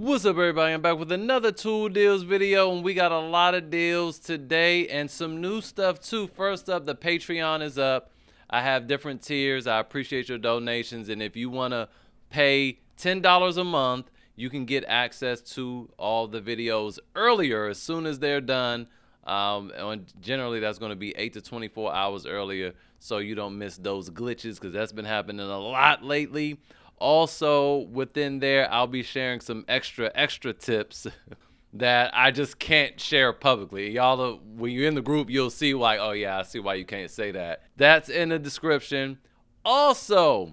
What's up, everybody? I'm back with another tool deals video, and we got a lot of deals today and some new stuff too. First up, the Patreon is up. I have different tiers. I appreciate your donations, and if you want to pay $10 a month, you can get access to all the videos earlier as soon as they're done. And generally, that's going to be 8 to 24 hours earlier, so you don't miss those glitches, because that's been happening a lot lately. Also, within there, I'll be sharing some extra tips that I just can't share publicly. Y'all, when you're in the group, you'll see like, oh yeah, I see why you can't say that. That's in the description. Also,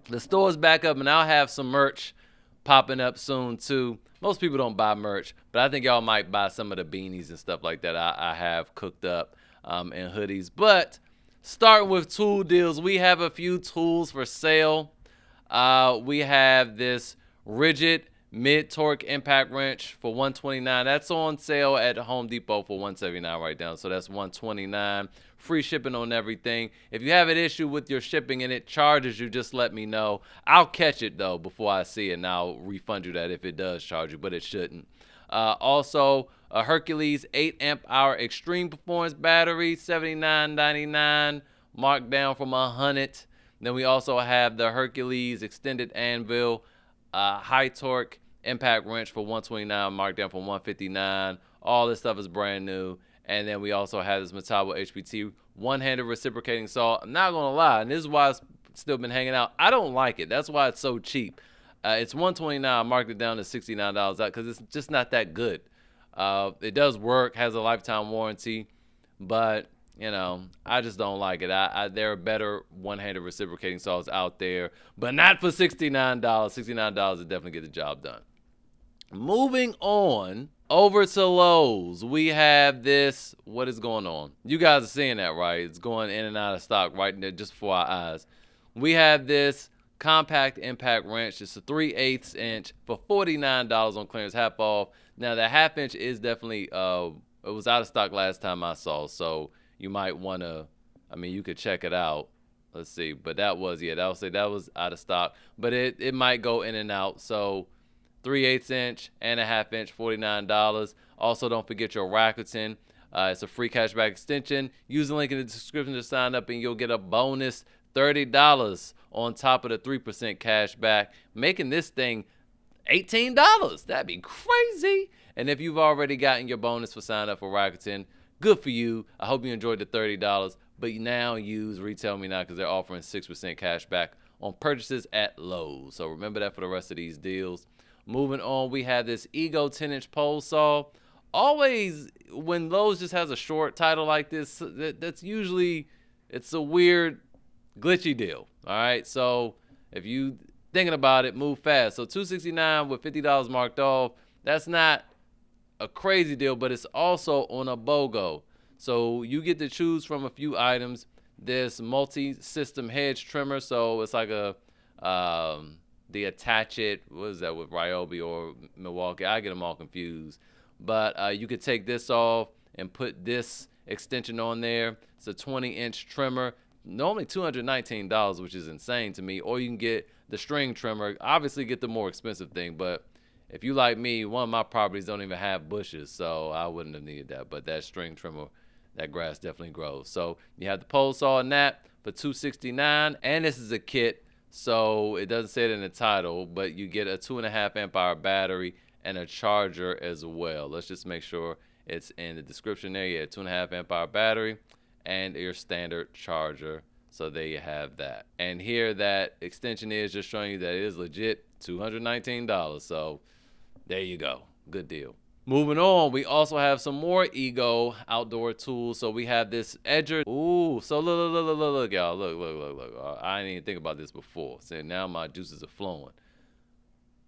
the store's back up, and I'll have some merch popping up soon too. Most people don't buy merch, but I think y'all might buy some of the beanies and stuff like that I have cooked up, and hoodies. But starting with tool deals, we have a few tools for sale. We have this rigid mid-torque impact wrench for $129. That's on sale at Home Depot for $179 right now. So that's $129. Free shipping on everything. If you have an issue with your shipping and it charges you, just let me know. I'll catch it though before I see it, and I'll refund you that if it does charge you, but it shouldn't. Also, a Hercules 8 amp hour extreme performance battery, $79.99, marked down from $100. Then we also have the Hercules extended anvil, high torque impact wrench for $129, marked down from $159. All this stuff is brand new. And then we also have this Metabo HPT one-handed reciprocating saw. I'm not gonna lie, and this is why it's still been hanging out. I don't like it. That's why it's so cheap. It's $129. I marked it down to $69 out because it's just not that good. It does work, has a lifetime warranty, but you know, I just don't like it. There are better one-handed reciprocating saws out there, but not for $69. $69 to definitely get the job done. Moving on over to Lowe's, we have this. What is going on? You guys are seeing that, right? It's going in and out of stock right there just before our eyes. We have this compact impact wrench. It's a 3/8 inch for $49 on clearance, half off. Now, the half inch is definitely, it was out of stock last time I saw, so you might want to, I mean, you could check it out. Let's see. But that was, yeah, that was out of stock. But it might go in and out. So 3/8 inch and a half inch, $49. Also, don't forget your Rakuten. It's a free cashback extension. Use the link in the description to sign up, and you'll get a bonus $30 on top of the 3% cashback, making this thing $18. That'd be crazy. And if you've already gotten your bonus for signing up for Rakuten, good for you. I hope you enjoyed the $30, but now use Retail Me Now because they're offering 6% cash back on purchases at Lowe's. So remember that for the rest of these deals. Moving on, we have this Ego 10-inch pole saw. Always, when Lowe's just has a short title like this, that's usually, it's a weird, glitchy deal. All right, so if you thinking about it, move fast. So $269 with $50 marked off. That's not a crazy deal, but it's also on a BOGO. So you get to choose from a few items. This multi-system hedge trimmer, so it's like a the Attach It, what is that, with Ryobi or Milwaukee? I get them all confused. But you could take this off and put this extension on there. It's a 20-inch trimmer, normally $219, which is insane to me. Or you can get the string trimmer. Obviously get the more expensive thing, but if you like me, one of my properties don't even have bushes, so I wouldn't have needed that. But that string trimmer, that grass definitely grows. So you have the pole saw and that for $269, and this is a kit, so it doesn't say it in the title, but you get a 2.5 amp hour battery and a charger as well. Let's just make sure it's in the description there. Yeah, 2.5 amp hour battery and your standard charger. So there you have that. And here that extension is just showing you that it is legit $219. So there you go. Good deal. Moving on, we also have some more Ego outdoor tools. So we have this edger. Ooh, so look, y'all. Look. I didn't even think about this before. So now my juices are flowing.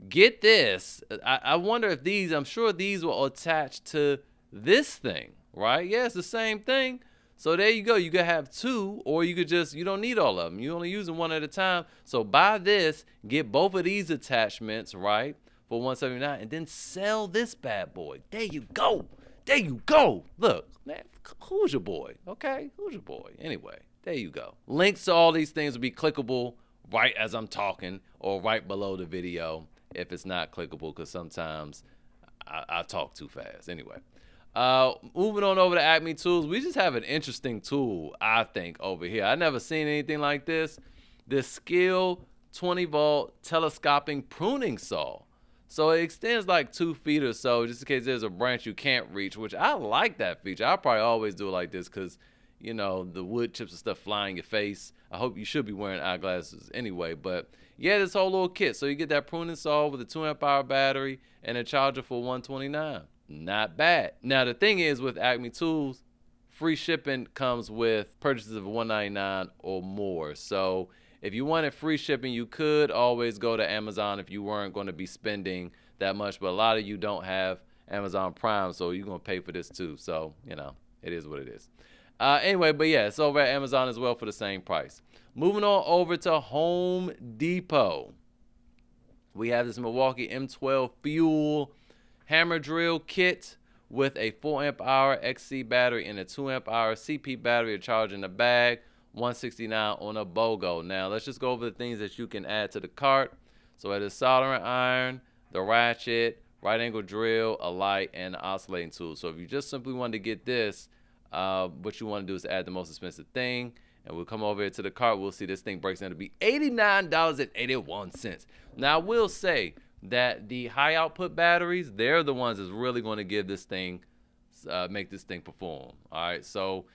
Get this. I wonder if these, I'm sure these will attach to this thing, right? Yeah, it's the same thing. So there you go. You could have two, or you could just, you don't need all of them. You're only using one at a time. So buy this, get both of these attachments, right, for $179, and then sell this bad boy. There you go. There you go. Look, man, who's your boy? Okay, who's your boy? Anyway, there you go. Links to all these things will be clickable right as I'm talking or right below the video. if it's not clickable, because sometimes I talk too fast. Anyway, moving on over to Acme Tools, we just have an interesting tool, I think, over here. I never seen anything like this. This Skill 20-volt telescoping pruning saw. So it extends like 2 feet or so, just in case there's a branch you can't reach, which I like that feature. I'll probably always do it like this because, you know, the wood chips and stuff fly in your face. I hope you should be wearing eyeglasses anyway. But yeah, this whole little kit. So you get that pruning saw with a 2-amp-hour battery and a charger for $129. Not bad. Now, the thing is with Acme Tools, free shipping comes with purchases of $199 or more. So if you wanted free shipping, you could always go to Amazon if you weren't going to be spending that much. But a lot of you don't have Amazon Prime, so you're going to pay for this too. So, you know, it is what it is. Anyway, but yeah, it's over at Amazon as well for the same price. Moving on over to Home Depot. We have this Milwaukee M12 Fuel hammer drill kit with a 4-amp-hour XC battery and a 2-amp-hour CP battery, a charge in the bag. $169 on a BOGO. Now let's just go over the things that you can add to the cart. So it is soldering iron, the ratchet, right angle drill, a light, and an oscillating tool. So if you just simply wanted to get this, what you want to do is add the most expensive thing, and we'll come over here to the cart. We'll see this thing breaks down to be $89.81. Now I will say that the high output batteries, they're the ones that's really going to give this thing, make this thing perform. All right, so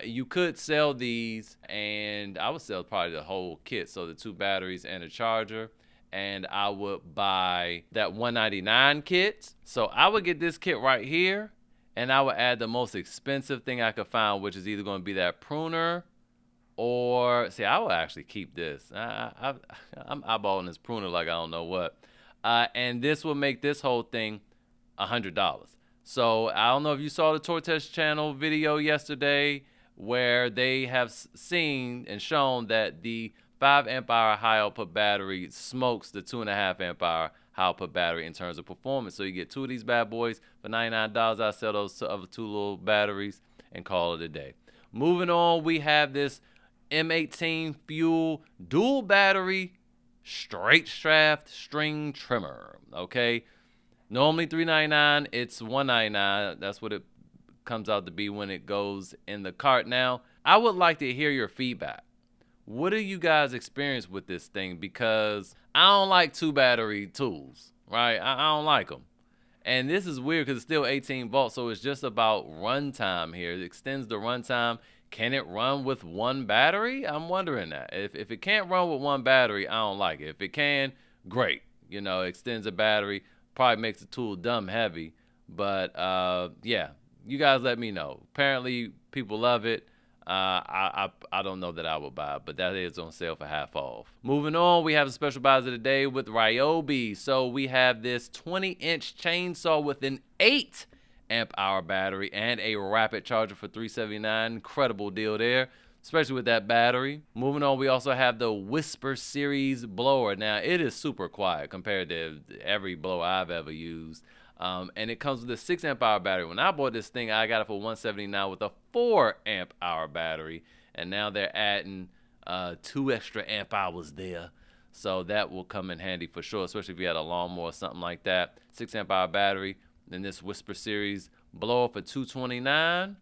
you could sell these, and I would sell probably the whole kit, so the 2 batteries and a charger, and I would buy that $199 kit. So I would get this kit right here, and I would add the most expensive thing I could find, which is either going to be that pruner, or see, I would actually keep this. I'm eyeballing this pruner like I don't know what, and this will make this whole thing $100. So I don't know if you saw the Tortest channel video yesterday where they have seen and shown that the 5-amp-hour high output battery smokes the 2.5-amp-hour high output battery in terms of performance. So you get 2 of these bad boys for $99. I sell those other 2 little batteries and call it a day. Moving on, we have this M18 Fuel dual battery straight shaft string trimmer. Okay. Normally $399, it's $199. That's what it comes out to be when it goes in the cart. Now, I would like to hear your feedback. What do you guys experience with this thing? Because I don't like 2 battery tools, right? I don't like them. And this is weird because it's still 18 volts, so it's just about runtime here. It extends the runtime. Can it run with 1 battery? I'm wondering that. If it can't run with 1 battery, I don't like it. If it can, great. You know, extends the battery. Probably makes the tool dumb heavy, but yeah, you guys let me know. Apparently people love it. I don't know that I will buy it, but that is on sale for half off. Moving on, we have a special buys of the day with Ryobi. So we have this 20-inch chainsaw with an 8-amp-hour battery and a rapid charger for $379. Incredible deal there, especially with that battery. Moving on, we also have the Whisper Series blower. Now, it is super quiet compared to every blower I've ever used. And it comes with a 6-amp-hour battery. When I bought this thing, I got it for $179 with a 4-amp-hour battery. And now they're adding 2 extra amp hours there. So that will come in handy for sure, especially if you had a lawnmower or something like that. 6-amp-hour battery. Then this Whisper Series blower for $229.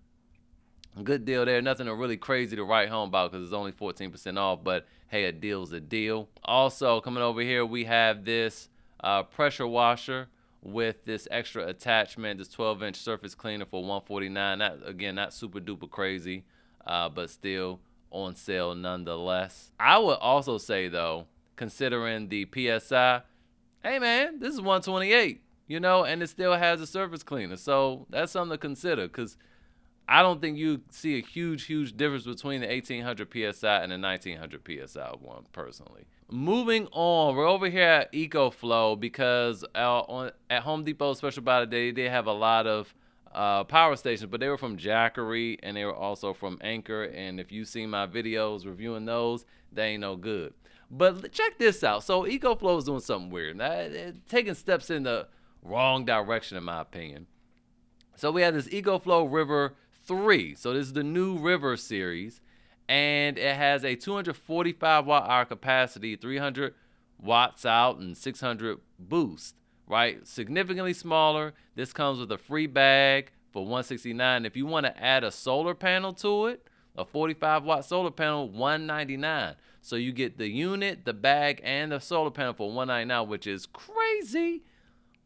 Good deal there. Nothing really crazy to write home about because it's only 14% off, but hey, a deal's a deal. Also, coming over here, we have this pressure washer with this extra attachment, this 12-inch surface cleaner for $149. That, again, not super duper crazy, but still on sale nonetheless. I would also say, though, considering the PSI, hey, man, this is $128, you know, and it still has a surface cleaner. So that's something to consider because I don't think you see a huge difference between the 1800 PSI and the 1900 PSI one, personally. Moving on, we're over here at EcoFlow because at Home Depot Special Buy Today, they have a lot of power stations, but they were from Jackery and they were also from Anchor. And if you've seen my videos reviewing those, they ain't no good. But check this out. So EcoFlow is doing something weird. Taking steps in the wrong direction, in my opinion. So we have this EcoFlow River 3. So this is the new River series, and it has a 245 watt-hour capacity, 300 watts out and 600 boost, right? Significantly smaller. This comes with a free bag for $169. If you want to add a solar panel to it, a 45-watt solar panel, $199. So you get the unit, the bag, and the solar panel for $199, which is crazy.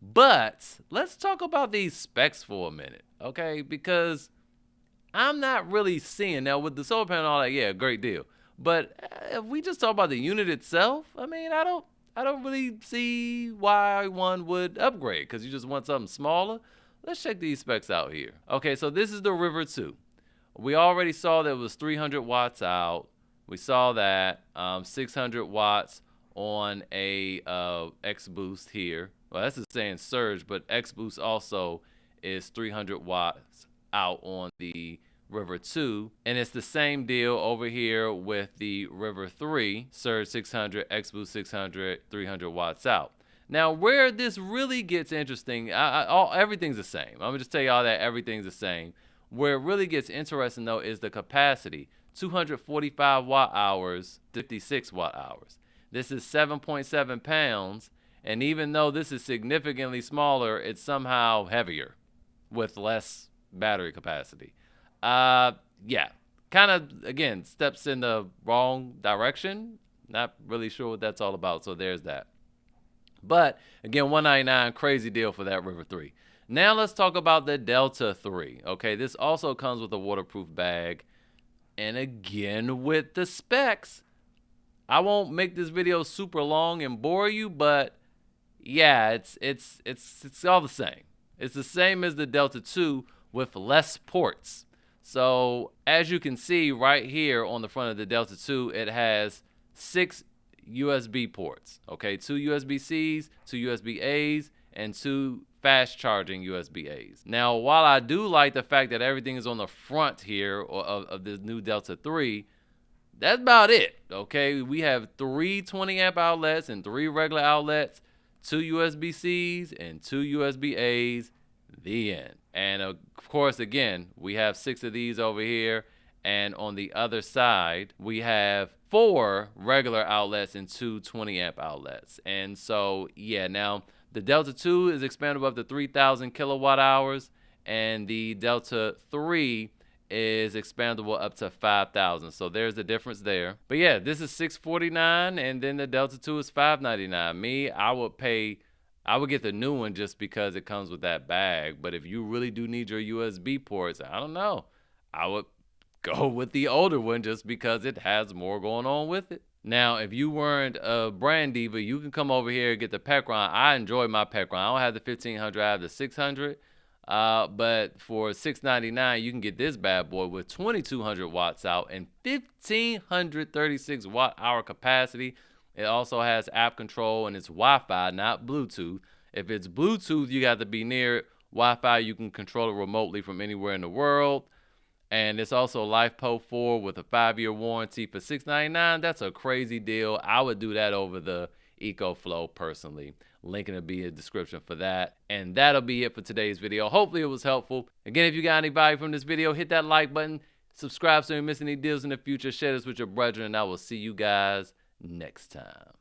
But let's talk about these specs for a minute, okay? Because I'm not really seeing, now with the solar panel and all that, yeah, great deal. But if we just talk about the unit itself, I mean, I don't really see why one would upgrade, because you just want something smaller. Let's check these specs out here. Okay, so this is the River 2. We already saw that it was 300 watts out. We saw that 600 watts on a X Boost here. Well, that's just saying surge, but X Boost also is 300 watts out on the River 2. And it's the same deal over here with the River 3, surge 600, X Boost 600, 300 watts out. Now, where this really gets interesting, everything's the same. I'm going to just tell you all that everything's the same. Where it really gets interesting, though, is the capacity. 245 watt hours, 56 watt hours. This is 7.7 pounds, and even though this is significantly smaller, it's somehow heavier with less battery capacity. Yeah, kind of, again, steps in the wrong direction. Not really sure what that's all about, so there's that. But, again, $199, crazy deal for that River 3. Now let's talk about the Delta 3. Okay, this also comes with a waterproof bag. And again, with the specs, I won't make this video super long and bore you, but yeah, it's all the same. It's the same as the Delta 2 with less ports. So as you can see right here on the front of the Delta 2, it has 6 USB ports. Okay, 2 USB-Cs, 2 USB-As, and 2 fast charging USB-As. Now, while I do like the fact that everything is on the front here of this new Delta 3, that's about it, okay? We have 3 20 amp outlets and 3 regular outlets, 2 USB-Cs and 2 USB-As, the end. And of course, again, we have 6 of these over here, and on the other side, we have 4 regular outlets and 2 20 amp outlets. And so, yeah, now the Delta 2 is expandable up to 3,000 kilowatt hours, and the Delta 3 is expandable up to 5,000. So there's the difference there. But yeah, this is $649, and then the Delta 2 is $599. Me, I would get the new one just because it comes with that bag. But if you really do need your USB ports, I don't know, I would go with the older one just because it has more going on with it. Now, if you weren't a brand diva, you can come over here and get the Pecron. I enjoy my Pecron. I don't have the 1500, I have the 600. But for $699, you can get this bad boy with 2200 watts out and 1536 watt hour capacity. It also has app control, and it's Wi-Fi, not Bluetooth. If it's Bluetooth, you got to be near it. Wi-Fi, you can control it remotely from anywhere in the world. And it's also LifePo 4 with a 5-year warranty for $699. That's a crazy deal. I would do that over the EcoFlow personally. Link in the description for that. And that'll be it for today's video. Hopefully it was helpful. Again, if you got any value from this video, hit that like button. Subscribe so you don't miss any deals in the future. Share this with your brethren, and I will see you guys next time.